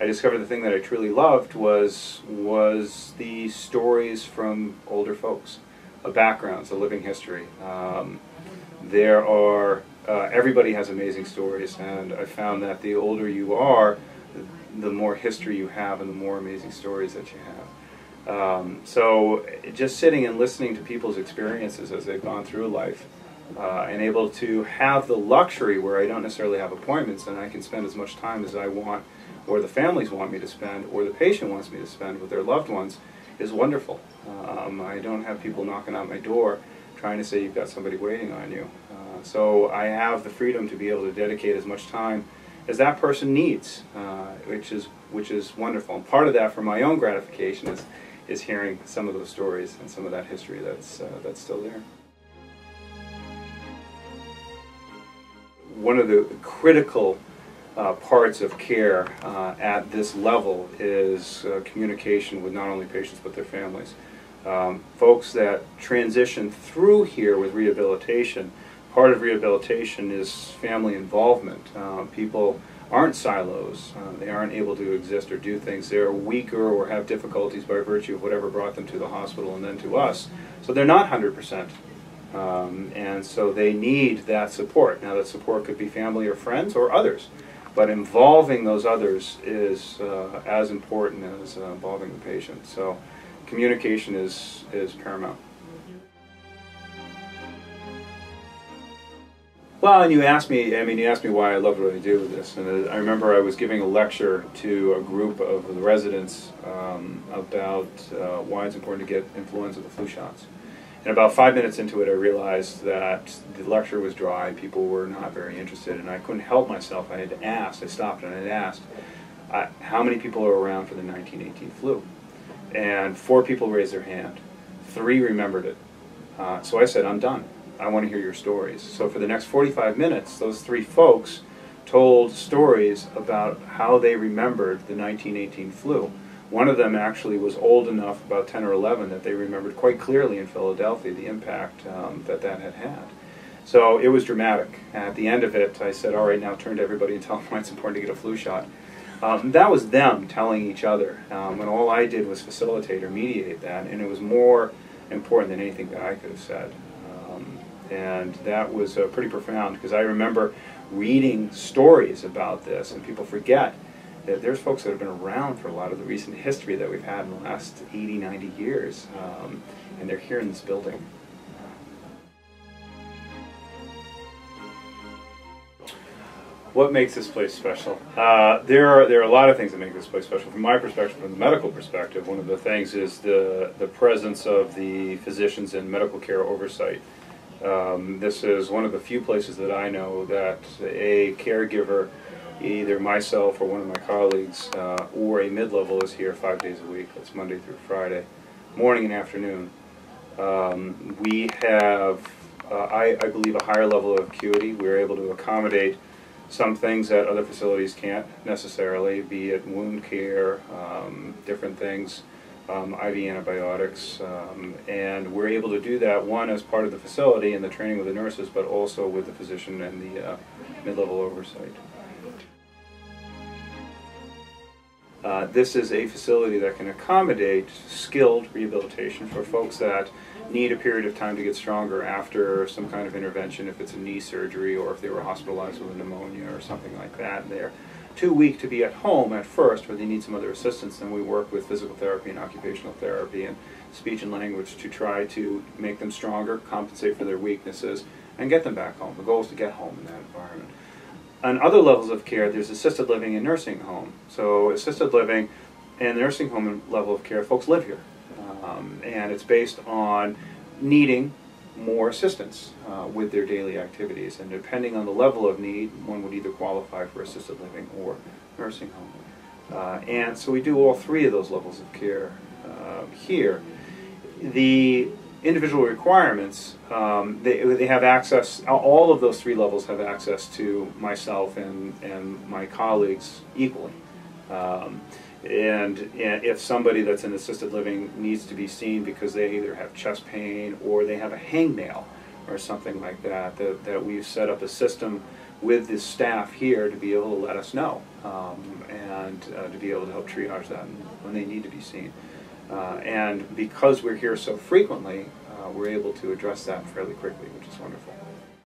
I discovered the thing that I truly loved was the stories from older folks, a backgrounds, a living history. There are everybody has amazing stories, and I found that the older you are, the more history you have and the more amazing stories that you have. So just sitting and listening to people's experiences as they've gone through life, and able to have the luxury where I don't necessarily have appointments and I can spend as much time as I want, or the families want me to spend, or the patient wants me to spend with their loved ones, is wonderful. I don't have people knocking on my door trying to say you've got somebody waiting on you. So I have the freedom to be able to dedicate as much time as that person needs, which is wonderful. And part of that, for my own gratification, is hearing some of those stories and some of that history that's still there. One of the critical parts of care at this level is communication with not only patients but their families. Folks that transition through here with rehabilitation, part of rehabilitation is family involvement. People aren't silos. They aren't able to exist or do things. They're weaker or have difficulties by virtue of whatever brought them to the hospital and then to us. So they're not 100%. And so they need that support. Now that support could be family or friends or others, but involving those others is as important as involving the patient. So communication is paramount. Well, and you asked me why I loved what I do with this, and I remember I was giving a lecture to a group of the residents about why it's important to get influenza, the flu shots. And about 5 minutes into it, I realized that the lecture was dry, people were not very interested, and I couldn't help myself. I had to ask, I stopped and I asked, how many people are around for the 1918 flu? And 4 people raised their hand. 3 remembered it. So I said, I'm done. I want to hear your stories. So for the next 45 minutes, those 3 folks told stories about how they remembered the 1918 flu. One of them actually was old enough, about 10 or 11, that they remembered quite clearly in Philadelphia the impact that had had. So it was dramatic. At the end of it, I said, all right, now turn to everybody and tell them why it's important to get a flu shot. That was them telling each other, when all I did was facilitate or mediate that, and it was more important than anything that I could have said. And that was pretty profound, because I remember reading stories about this, and people forget that there's folks that have been around for a lot of the recent history that we've had in the last 80, 90 years, and they're here in this building. What makes this place special? There are a lot of things that make this place special. From my perspective, from the medical perspective, one of the things is the presence of the physicians in medical care oversight. This is one of the few places that I know that a caregiver, either myself or one of my colleagues, or a mid-level, is here 5 days a week. That's Monday through Friday, morning and afternoon. We have, I believe, a higher level of acuity. We're able to accommodate some things that other facilities can't necessarily, be it wound care, different things, IV antibiotics, and we're able to do that, one, as part of the facility and the training of the nurses, but also with the physician and the mid-level oversight. This is a facility that can accommodate skilled rehabilitation for folks that need a period of time to get stronger after some kind of intervention, if it's a knee surgery or if they were hospitalized with a pneumonia or something like that. They're too weak to be at home at first, or they need some other assistance, and we work with physical therapy and occupational therapy and speech and language to try to make them stronger, compensate for their weaknesses, and get them back home. The goal is to get home in that environment. On other levels of care, there's assisted living and nursing home. So assisted living and nursing home level of care, folks live here. And it's based on needing more assistance with their daily activities. And depending on the level of need, one would either qualify for assisted living or nursing home. And so we do all 3 of those levels of care here. The individual requirements, they have access, all of those 3 levels have access to myself and my colleagues equally. And if somebody that's in assisted living needs to be seen because they either have chest pain or they have a hangnail or something like that, that we've set up a system with the staff here to be able to let us know, and to be able to help triage that when they need to be seen. And because we're here so frequently, we're able to address that fairly quickly, which is wonderful.